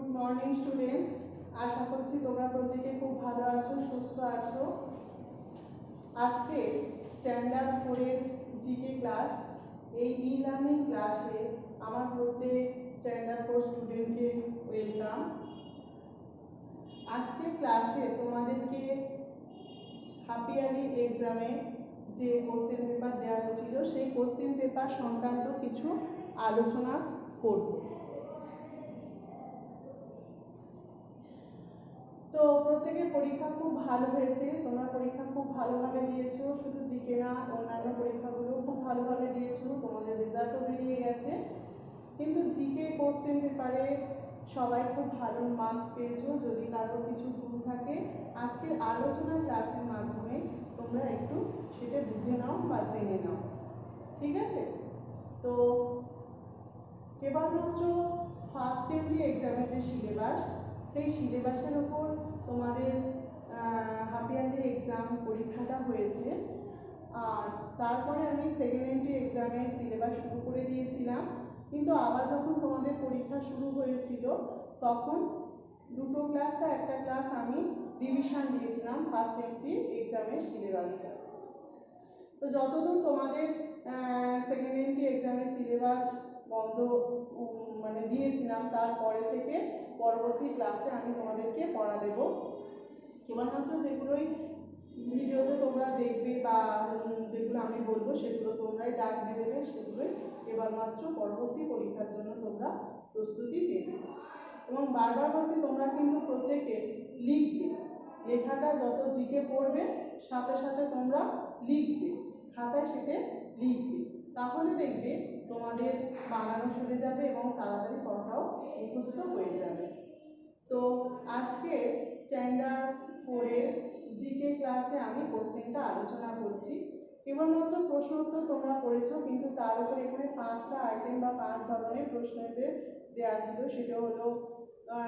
Good morning students. আশা করছি তোমরা প্রত্যেকে খুব ভালো আছো, সুস্থ আছো। আজকে স্ট্যান্ডার্ড 4 এর জিকে ক্লাস। এই ই লার্নিং ক্লাসে আমার প্রত্যেক স্ট্যান্ডার্ড 4 স্টুডেন্টকে ওয়েলকাম। আজকে ক্লাসে তোমাদেরকে হাফ ইয়ারলি এক্সামে যে কোশ্চেন পেপার দেওয়া হয়েছিল সেই কোশ্চেন পেপার সংক্রান্ত কিছু আলোচনা করব। তো প্রত্যেকের পরীক্ষা খুব ভালো হয়েছে, তোমরা পরীক্ষা খুব ভালোভাবে দিয়েছো, শুধু জিকে না অন্যান্য পরীক্ষাগুলো খুব ভালোভাবে দিয়েছো, তোমাদের রেজাল্টও বেরিয়ে গেছে। কিন্তু জিকে কোশ্চেন পেপারে সবাই খুব ভালো মার্কস পেয়েছো। যদি কারোর কিছু ভুল থাকে আজকের আলোচনা ক্লাসের মাধ্যমে তোমরা একটু সেটা বুঝে নাও বা জেনে নাও, ঠিক আছে? তো কেবলমাত্র ফার্স্ট ইয়ারলি এক্সামের যে সিলেবাস, সেই সিলেবাসের ওপর তোমাদের হাফ ইয়ারলি এক্সাম পরীক্ষাটা হয়েছে। আর তারপরে আমি সেকেন্ড ইয়ারলি এক্সামের সিলেবাস শুরু করে দিয়েছিলাম, কিন্তু আবার যখন তোমাদের পরীক্ষা শুরু হয়েছিল তখন দুটো ক্লাস বা একটা ক্লাস আমি রিভিশন দিয়েছিলাম ফার্স্ট ইয়ারলি এক্সামের সিলেবাসটা। তো যতদূর তোমাদের সেকেন্ড ইয়ারলি এক্সামের সিলেবাস বন্ধ মানে দিয়েছিলাম, তারপরে থেকে পরবর্তী ক্লাসে আমি তোমাদেরকে পড়া দেব। কেবলমাত্র যেগুলোই ভিডিওতে তোমরা দেখবে বা যেগুলো আমি বলবো সেগুলো তোমরাই দাগ দিয়ে দেবে, সেগুলোই কেবলমাত্র পরবর্তী পরীক্ষার জন্য তোমরা প্রস্তুতি নেবে। এবং বারবার বলছি তোমরা কিন্তু প্রত্যেকে লিখবে, লেখাটা যত জিকে পড়বে সাথে সাথে তোমরা লিখবে, খাতায় সেটা লিখবে, তাহলে দেখবে তোমাদের বানানো সরে যাবে এবং তাড়াতাড়ি পড়াটাও মুখস্থ হয়ে যাবে। তো আজকে স্ট্যান্ডার্ড 4 এর জিকে ক্লাসে আমি কোশ্চেনটা আলোচনা করছি। কেবলমাত্র প্রশ্ন উত্তর তোমরা পড়েছো, কিন্তু তার উপর এখানে 5টা আইটেম বা 5 ধরনের প্রশ্নতে দেওয়া ছিল। সেটা হলো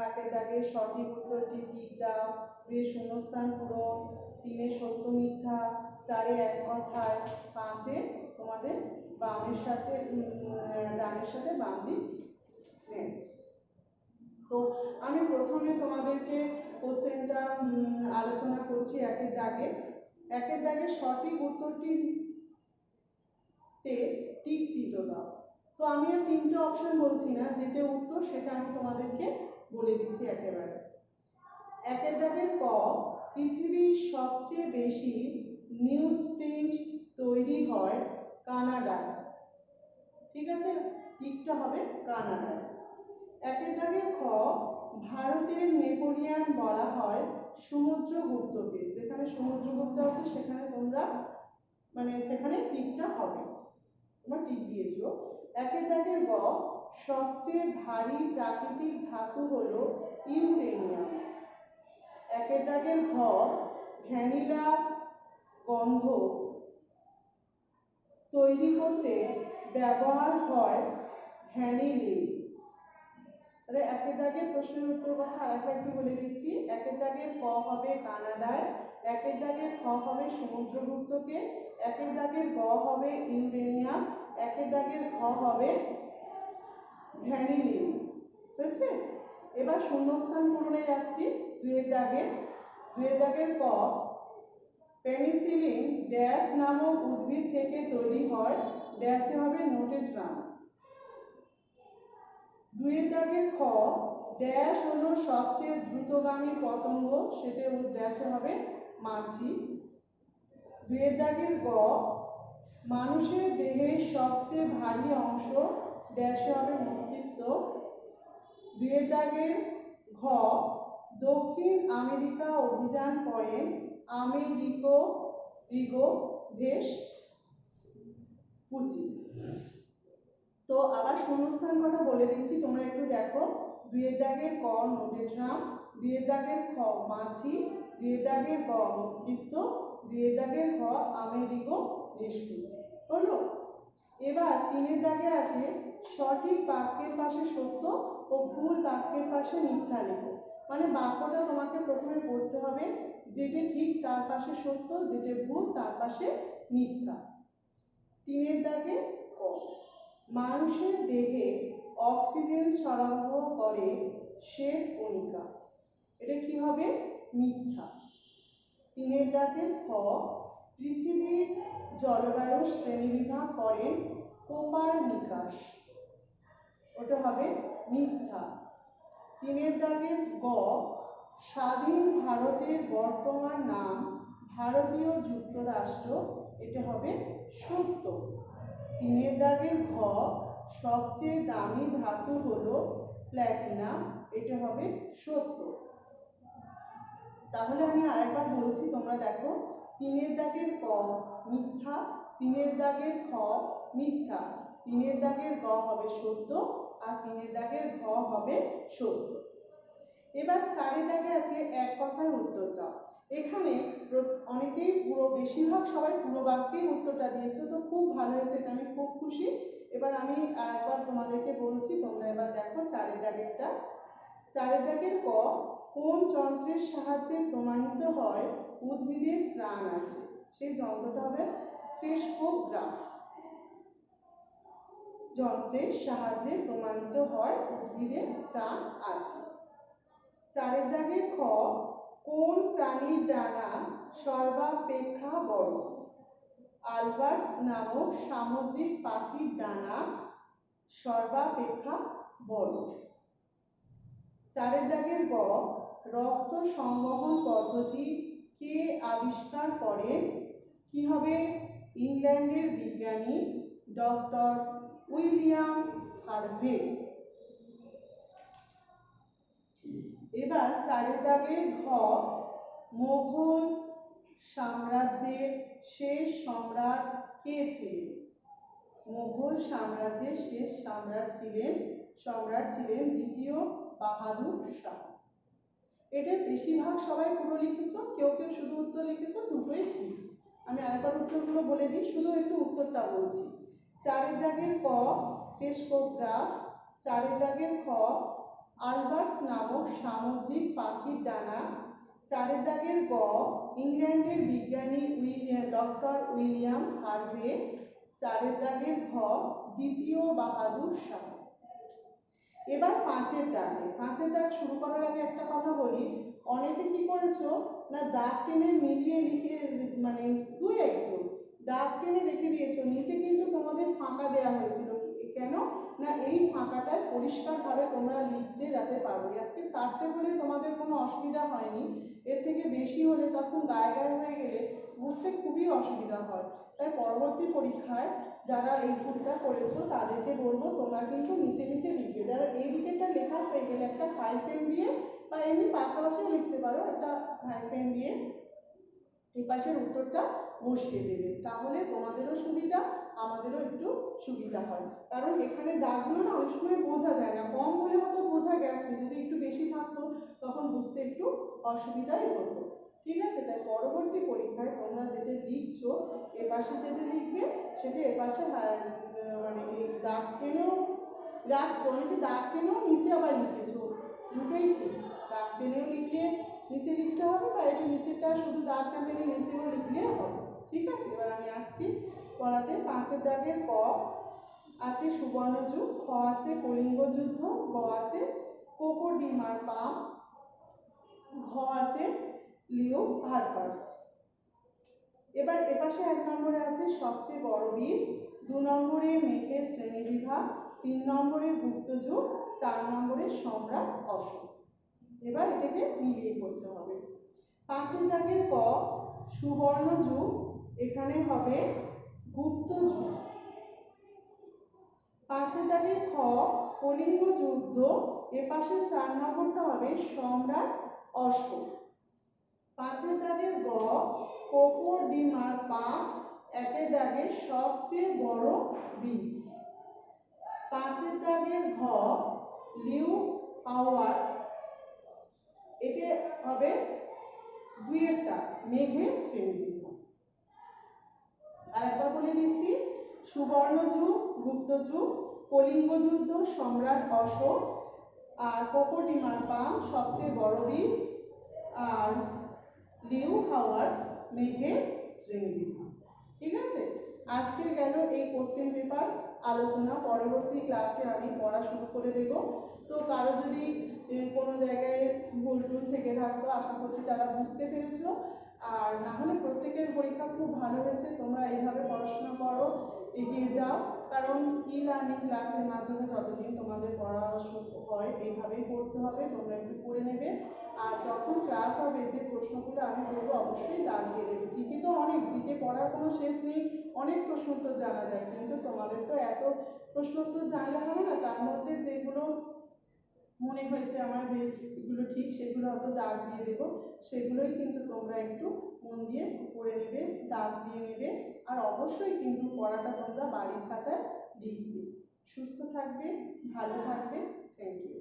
একের দাগে সঠিক উত্তরটি টিক দাও, 2 শূন্যস্থান পূরণ, 3 সত্য মিথ্যা, 4 এক কথায়, 5 তোমাদের বামের সাথে ডানের সাথে বাম দিক ম্যাচ। তো আমি প্রথমে তোমাদেরকে কোশ্চেনটা আলোচনা করছি একের দাগে সঠিক উত্তরটি তে টিক চিহ্ন দাও। তো আমি আর 3টে অপশন বলছি না, যেটা উত্তর সেটা আমি তোমাদেরকে বলে দিচ্ছি একেবারে। একের দাগের ক, পৃথিবীর সবচেয়ে বেশি নিউজ প্রিন্ট তৈরি হয় কানাডায়। ঠিক আছে, টিকটা হবে কানাডায়। একের দাগের খ, ভারতের নেপোলিয়ান বলা হয় সমুদ্রগুপ্তকে। যেখানে সমুদ্রগুপ্ত আছে সেখানে তোমরা মানে সেখানে টিকটা হবে, তোমরা টিক দিয়েছো। একের দাগের গ, সবচেয়ে ভারী প্রাকৃতিক ধাতু হলো ইউরেনিয়াম। একের দাগের ঘ, ভ্যানিলা গন্ধ তৈরি করতে ব্যবহার হয় ভ্যানিলিন। তাহলে একের দাগের প্রশ্নের উত্তর কথা আরেকবার একটু বলে দিচ্ছি। একের দাগের ক হবে কানাডায়, একের দাগের খ হবে সমুদ্রগুপ্তকে, একের দাগের গ হবে ইউরেনিয়াম, একের দাগের ঘ হবে ভ্যানিলিন। বুঝছে? এবার শূন্যস্থান পূরণে যাচ্ছি। দুয়ের দাগের ক, পেনিসিলিন ড্যাশ নামক উদ্ভিদ থেকে তৈরি হয়, ড্যাশে হবে নোটেট্রাম। দুয়ের দাগের খ, ড্যাশ হলো সবচেয়ে দ্রুতগামী পতঙ্গ, সেটা ড্যাশে হবে মাছি। দুয়ের দাগের গ, মানুষের দেহের সবচেয়ে ভারী অংশ, ড্যাশে হবে মস্তিষ্ক। দুয়ের দাগের ঘ, দক্ষিণ আমেরিকা অভিযান করেন আমেরিকো ভেসপুচি। তো আবার শূন্যস্থান কথা বলে দিচ্ছি, তোমরা একটু দেখো। দুয়ের দাগের ক নোটেট্রাম, দুয়ের দাগের খ মাছি, দুয়ের দাগের গ মস্তিষ্ক, দুয়ের দাগের ঘ আমেরিকো ভেসপুচি। হলো? এবার 3এর দাগে আছে সঠিক বাক্যের পাশে সত্য ও ভুল বাক্যের পাশে মিথ্যা লেখো। মানে বাক্যটা তোমাকে প্রথমে পড়তে হবে, যেটা ঠিক তার পাশে সত্য, যেটা ভুল তার পাশে মিথ্যা। 3এর দাগে ক, মানুষের দেহে অক্সিজেন সরবরাহ করে শ্বেত কণিকা, এটা কি হবে? মিথ্যা। 3 দাগের খ, পৃথিবীর জলবায়ু শ্রেণীবিভাগ করেন কোপারনিকাস, ওটা হবে মিথ্যা। 3 দাগের গ, স্বাধীন ভারতের বর্তমান নাম ভারতীয় যুক্তরাষ্ট্র, এটা হবে সত্য। 3 দাগের ঘ, সবচেয়ে দামি ধাতু হলো প্ল্যাটিনাম, এটা হবে সত্য। তাহলে আমি আরেকবার বলছি, তোমরা দেখো। 3 দাগের ক মিথ্যা, 3 দাগের খ মিথ্যা, 3 দাগের গ হবে সত্য, আর 3 দাগের ঘ হবে সত্য। এবার 4 দাগে আছে এক কথায় উত্তর দাও। এখানে অনেকেই পুরো, বেশিরভাগ সবাই পুরো বাক্যেই উত্তরটা দিয়েছো, তো খুব ভালো হয়েছে, এটা আমি খুব খুশি। এবার আমি আরেকবার তোমাদেরকে বলছি, তোমরা এবার দেখো 4 দাগেরটা। 4 দাগের ক, কোন যন্ত্রের সাহায্যে প্রমাণিত হয় উদ্ভিদের প্রাণ আছে? সেই যন্ত্রটা হবে ক্রেস্কোগ্রাফ। যন্ত্রের সাহায্যে প্রমাণিত হয় উদ্ভিদের প্রাণ আছে। 4 দাগের খ, কোন প্রাণীর ডানা সর্বাপেক্ষা বড়? আলবার্টস নামক সামুদ্রিক পাখির ডানা সর্বাপেক্ষা বড়। 4 দাগের গ, রক্ত সংবহন পদ্ধতি কে আবিষ্কার করেন? কি হবে? ইংল্যান্ডের বিজ্ঞানী ডক্টর উইলিয়াম হার্ভে। এবার 4 দাগের ঘ, মোগল সাম্রাজ্যের শেষ সম্রাট কে ছিলেন? মোগল সাম্রাজ্যের শেষ সম্রাট ছিলেন দ্বিতীয় বাহাদুর শাহ। এটা বেশিরভাগ সবাই পুরো লিখেছো, কেউ কেউ শুধু উত্তর লিখেছো, দুটোই ঠিক। আমি আরেকবার উত্তরগুলো বলে দিই, শুধু একটু উত্তরটা বলছি। 4 দাগের ক ক্রেস্কোগ্রাফ, 4 দাগের খ আলবার্টস নামক সামুদ্রিক পাখির ডানা, 4 দাগের গ ইংল্যান্ডের বিজ্ঞানী ডক্টর উইলিয়াম হার্ভে, 4 দাগের ঘ দ্বিতীয় বাহাদুর শাহ। এবার 5 দাগে, 5 দাগ শুরু করার আগে একটা কথা বলি, অনেকে কি করেছো না দাগ টেনে মিলিয়ে লিখে, মানে 2-1 দাগ টেনে রেখে দিয়েছো, নিচে কিন্তু তোমাদের ফাঁকা দেওয়া হয়েছিল। কেন না এই ফাঁকাটায় পরিষ্কারভাবে তোমরা লিখতে যাতে পারো। আজকে 4টে বলে তোমাদের কোনো অসুবিধা হয়নি, এর থেকে বেশি হলে তখন গায়ে গায়ে হয়ে গেলে বুঝতে খুবই অসুবিধা হয়। তাই পরবর্তী পরীক্ষায় যারা এই ভুলটা করেছো তাদেরকে বলবো তোমরা কিন্তু নিচে নিচে লিখবে। যারা এই দিকেরটা লেখা হয়ে গেলে একটা হাইফেন দিয়ে, বা এমনি পাশাপাশিও লিখতে পারো, একটা হাইফেন দিয়ে এই পাশের উত্তরটা বসিয়ে দেবে, তাহলে তোমাদেরও সুবিধা, আমাদেরও একটু সুবিধা হয়। কারণ এখানে দাগগুলো না অনেক সময় বোঝা যায় না, কম হলে হয়তো বোঝা গেছে, যদি একটু বেশি থাকতো তখন বুঝতে একটু অসুবিধাই হতো। ঠিক আছে, তাই পরবর্তী পরীক্ষায় তোমরা যেটা লিখছো এপাশে যেটা লিখবে সেটা এপাশে মানে এই দাগ টেনেও রাখছো, অনেকে দাগ টেনেও নিচে আবার লিখেছো, দুটোই ঠিক। দাগ টেনেও লিখলে নিচে লিখতে হবে, বা একটু নিচেরটা শুধু দাগ টেনে নিচেও লিখলে হবে। ঠিক আছে, এবার আমি আসছি পড়াতে। 5 দাগের ক আছে সুবর্ণযুগ, খ আছে কলিঙ্গ যুদ্ধ, গ আছে কোকোডিমার পাম, ঘ আছে লিও হারপার্স। এবার এপাশে 1 নম্বরে আছে সবচেয়ে বড় বীজ, 2 নম্বরে মেঘের শ্রেণীবিভাগ, 3 নম্বরে গুপ্তযুগ, 4 নম্বরে সম্রাট অশোক। এবার এটাকে মিলিয়ে করতে হবে। 5 দাগের ক সুবর্ণযুগ, এখানে হবে গুপ্তযুগ। 5 দাগের খ কলিঙ্গ যুদ্ধ, এপাশে 4 নম্বরটা হবে সম্রাট অশোক। 5 দাগের গ কোকোডিমার পাম, 1 দাগের সবচেয়ে বড় বীজ। 5 দাগের ঘ লিউ হাওয়ার্ড, এটা হবে 2-এরটা মেঘের শ্রেণীবিভাগ। আরেকবার বলে দিচ্ছি, সুবর্ণযুগ, গুপ্তযুগ, কলিঙ্গ যুদ্ধ, সম্রাট অশোক, আর কোকোডিমার পাম সবচেয়ে বড় বীজ, আর লিউ হাওয়ার্ড মেঘের শ্রেণীবিভাগ। ঠিক আছে, আজকের গেল এই কোশ্চেন পেপার। আলোচনা পরবর্তী ক্লাসে আমি পড়া শুরু করে দেব। তো কারো যদি কোনো জায়গায় ভুল টুল থেকে থাকতো, আশা করছি তারা বুঝতে পেরেছো। আর না হলে প্রত্যেকের পরীক্ষা খুব ভালো হয়েছে, তোমরা এইভাবে পড়াশোনা করো, এগিয়ে যাও। কারণ ই লার্নিং ক্লাসের মাধ্যমে যতদিন তোমাদের পড়া হয় এইভাবেই পড়তে হবে, তোমরা একটু পড়ে নেবে। আর যখন ক্লাস হবে যে প্রশ্নগুলো আমি বলবো অবশ্যই দাগ দিয়ে দেবে। জিকে তো অনেক, জিকে পড়ার কোনো শেষ নেই, অনেক প্রশ্ন উত্তর জানা যায়, কিন্তু তোমাদের তো এত প্রশ্ন উত্তর জানলে হবে না, তার মধ্যে যেগুলো মনে হয়েছে আমার যে এগুলো ঠিক সেগুলো হয়তো দাগ দিয়ে দেবো, সেগুলোই কিন্তু তোমরা একটু মন দিয়ে পড়ে নেবে, দাগ দিয়ে নেবে। আর অবশ্যই কিন্তু পড়াটা তোমরা বাড়ির খাতায় লিখবে। সুস্থ থাকবে, ভালো থাকবে। Thank you.